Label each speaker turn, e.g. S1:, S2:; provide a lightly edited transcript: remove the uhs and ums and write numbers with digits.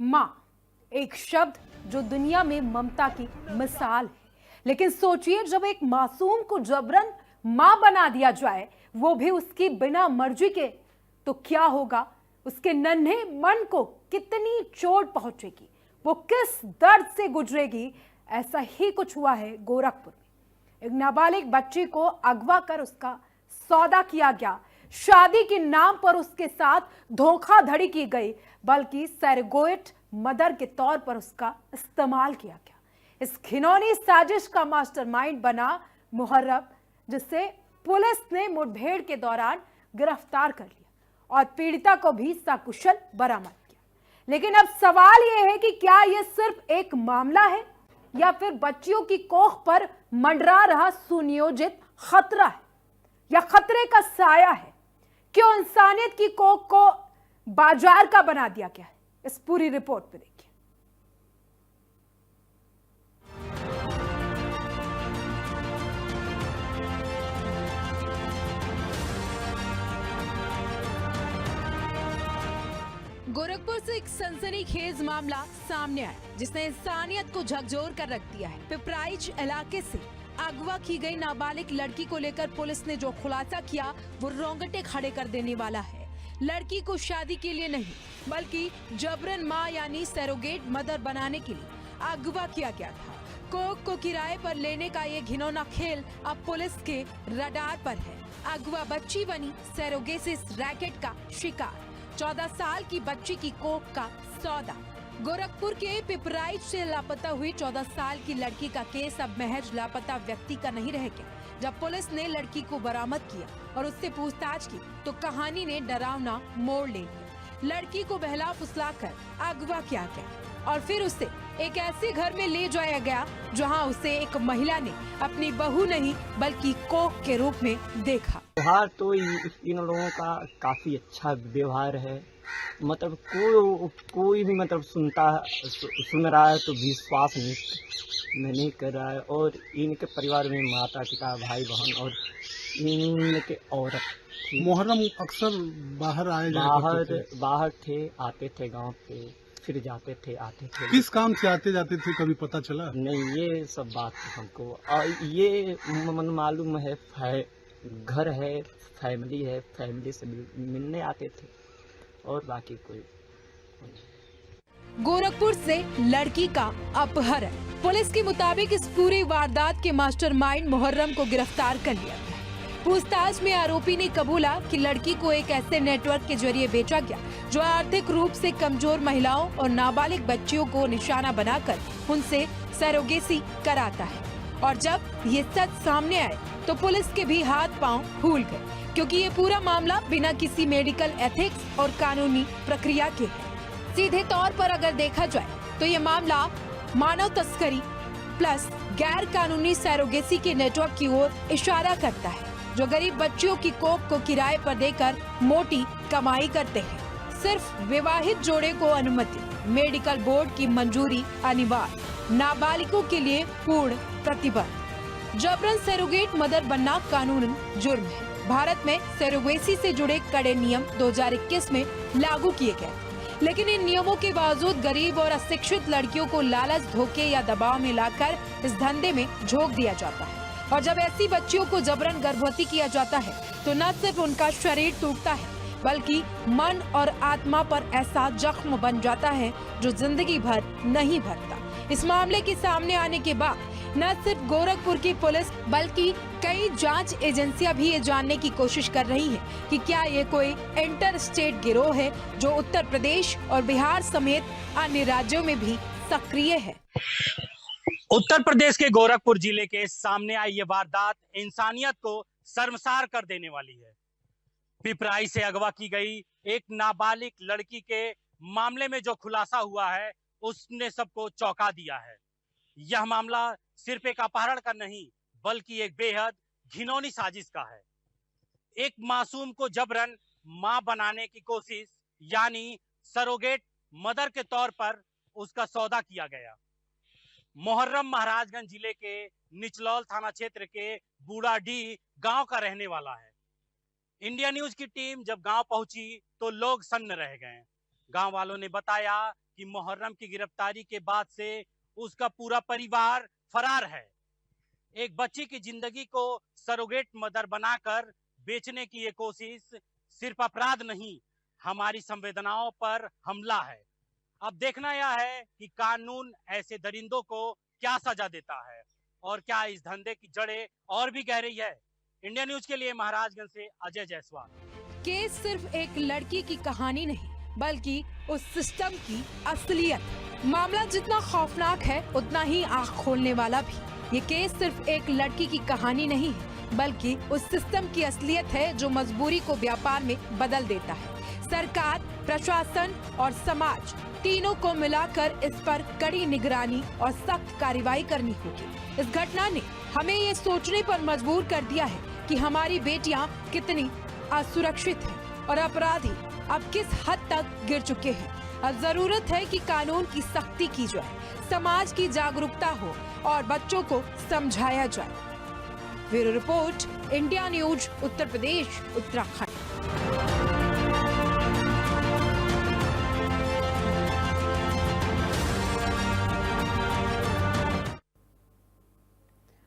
S1: माँ, एक शब्द जो दुनिया में ममता की मिसाल है। लेकिन सोचिए, जब एक मासूम को जबरन माँ बना दिया जाए, वो भी उसकी बिना मर्जी के, तो क्या होगा? उसके नन्हे मन को कितनी चोट पहुंचेगी, वो किस दर्द से गुजरेगी। ऐसा ही कुछ हुआ है गोरखपुर में। एक नाबालिग बच्ची को अगवा कर उसका सौदा किया गया। शादी के नाम पर उसके साथ धोखाधड़ी की गई, बल्कि सैरगोएट मदर के तौर पर उसका इस्तेमाल किया गया। इस घिनौनी साजिश का मास्टरमाइंड बना मुहर्रम, जिसे पुलिस ने मुठभेड़ के दौरान गिरफ्तार कर लिया और पीड़िता को भी सकुशल बरामद किया। लेकिन अब सवाल यह है कि क्या यह सिर्फ एक मामला है या फिर बच्चियों की कोख पर मंडरा रहा सुनियोजित खतरा है, या खतरे का साया है? क्यों इंसानियत की कोख को बाजार का बना दिया गया है? इस पूरी रिपोर्ट में देखिए। गोरखपुर से एक सनसनीखेज मामला सामने आया, जिसने इंसानियत को झकझोर कर रख दिया है। पिपराइच इलाके से अगवा की गई नाबालिग लड़की को लेकर पुलिस ने जो खुलासा किया, वो रोंगटे खड़े कर देने वाला है। लड़की को शादी के लिए नहीं, बल्कि जबरन माँ यानी सैरोगेट मदर बनाने के लिए अगवा किया गया था। कोख को किराए पर लेने का ये घिनौना खेल अब पुलिस के रडार पर है। अगवा बच्ची बनी सैरोगेसिस रैकेट का शिकार। 14 साल की बच्ची की कोख का सौदा। गोरखपुर के पिपराइच से लापता हुई 14 साल की लड़की का केस अब महज लापता व्यक्ति का नहीं रह गया। जब पुलिस ने लड़की को बरामद किया और उससे पूछताछ की, तो कहानी ने डरावना मोड़ ले लिया। लड़की को बहला फुसलाकर अगवा किया गया और फिर उसे एक ऐसे घर में ले जाया गया जहां उसे एक महिला ने अपनी बहू नहीं बल्कि कोख के रूप में देखा।
S2: व्यवहार तो इन लोगों का काफी अच्छा व्यवहार है। मतलब कोई भी मतलब सुन रहा है तो विश्वास नहीं कर रहा है। और इनके परिवार में माता पिता भाई बहन और इनके औरत
S3: मुहर्रम अक्सर बाहर
S2: बाहर थे, आते थे गांव पे, फिर जाते थे आते थे।
S3: किस काम से आते जाते थे, कभी पता चला?
S2: नहीं, ये सब बात हमको और ये मालूम है। घर है, फैमिली है, फैमिली से मिलने आते थे और बाकी कोई।
S1: गोरखपुर से लड़की का अपहरण। पुलिस के मुताबिक इस पूरी वारदात के मास्टरमाइंड मुहर्रम को गिरफ्तार कर लिया गया। पूछताछ में आरोपी ने कबूला कि लड़की को एक ऐसे नेटवर्क के जरिए बेचा गया जो आर्थिक रूप से कमजोर महिलाओं और नाबालिग बच्चियों को निशाना बनाकर उनसे सरोगेसी कराता है। और जब ये सच सामने आए तो पुलिस के भी हाथ पांव फूल गए, क्योंकि ये पूरा मामला बिना किसी मेडिकल एथिक्स और कानूनी प्रक्रिया के है। सीधे तौर पर अगर देखा जाए तो ये मामला मानव तस्करी प्लस गैर कानूनी सैरोगेसी के नेटवर्क की ओर इशारा करता है, जो गरीब बच्चियों की कोख को किराए पर देकर मोटी कमाई करते हैं। सिर्फ विवाहित जोड़े को अनुमति, मेडिकल बोर्ड की मंजूरी अनिवार्य, नाबालिगों के लिए पूर्ण प्रतिबंध। जबरन सैरोगेट मदर बनना कानूनन जुर्म है। भारत में सैरोगेसी से जुड़े कड़े नियम 2021 में लागू किए गए, लेकिन इन नियमों के बावजूद गरीब और अशिक्षित लड़कियों को लालच, धोखे या दबाव में लाकर इस धंधे में झोंक दिया जाता है। और जब ऐसी बच्चियों को जबरन गर्भवती किया जाता है तो न सिर्फ उनका शरीर टूटता है, बल्कि मन और आत्मा पर ऐसा जख्म बन जाता है जो जिंदगी भर नहीं भरता। इस मामले के सामने आने के बाद न सिर्फ गोरखपुर की पुलिस बल्कि कई जांच एजेंसियां भी ये जानने की कोशिश कर रही हैं कि क्या ये कोई इंटर स्टेट गिरोह है जो उत्तर प्रदेश और बिहार समेत अन्य राज्यों में भी सक्रिय है।
S4: उत्तर प्रदेश के गोरखपुर जिले के सामने आई ये वारदात इंसानियत को शर्मसार कर देने वाली है। पिपराई से अगवा की गई एक नाबालिग लड़की के मामले में जो खुलासा हुआ है, उसने सबको चौंका दिया है। यह मामला सिर्फ एक अपहरण का नहीं, बल्कि एक बेहद घिनौनी साजिश का है। एक मासूम को जबरन मां बनाने की कोशिश, यानी सरोगेट मदर के तौर पर उसका सौदा किया गया। मुहर्रम महाराजगंज जिले के निचलौल थाना क्षेत्र के बूढ़ाडीह गांव का रहने वाला है। इंडिया न्यूज की टीम जब गांव पहुंची तो लोग सन्न रह गए। गांव वालों ने बताया कि मुहर्रम की गिरफ्तारी के बाद से उसका पूरा परिवार फरार है। एक बच्ची की जिंदगी को सरोगेट मदर बनाकर बेचने की ये कोशिश सिर्फ अपराध नहीं, हमारी संवेदनाओं पर हमला है। अब देखना यह है कि कानून ऐसे दरिंदों को क्या सजा देता है और क्या इस धंधे की जड़ें और भी गहरी है। इंडिया न्यूज के लिए महाराजगंज से अजय जायसवाल।
S1: केस सिर्फ एक लड़की की कहानी नहीं, बल्कि उस सिस्टम की असलियत। मामला जितना खौफनाक है, उतना ही आंख खोलने वाला भी। ये केस सिर्फ एक लड़की की कहानी नहीं है, बल्कि उस सिस्टम की असलियत है जो मजबूरी को व्यापार में बदल देता है। सरकार, प्रशासन और समाज तीनों को मिलाकर इस पर कड़ी निगरानी और सख्त कार्रवाई करनी होगी। इस घटना ने हमें ये सोचने पर मजबूर कर दिया है कि हमारी बेटियां कितनी असुरक्षित हैं और अपराधी अब किस हद तक गिर चुके हैं। अब जरूरत है कि कानून की सख्ती की जाए, समाज की जागरूकता हो और बच्चों को समझाया जाए। Bureau report, India news, Uttar Pradesh, Uttarakhand.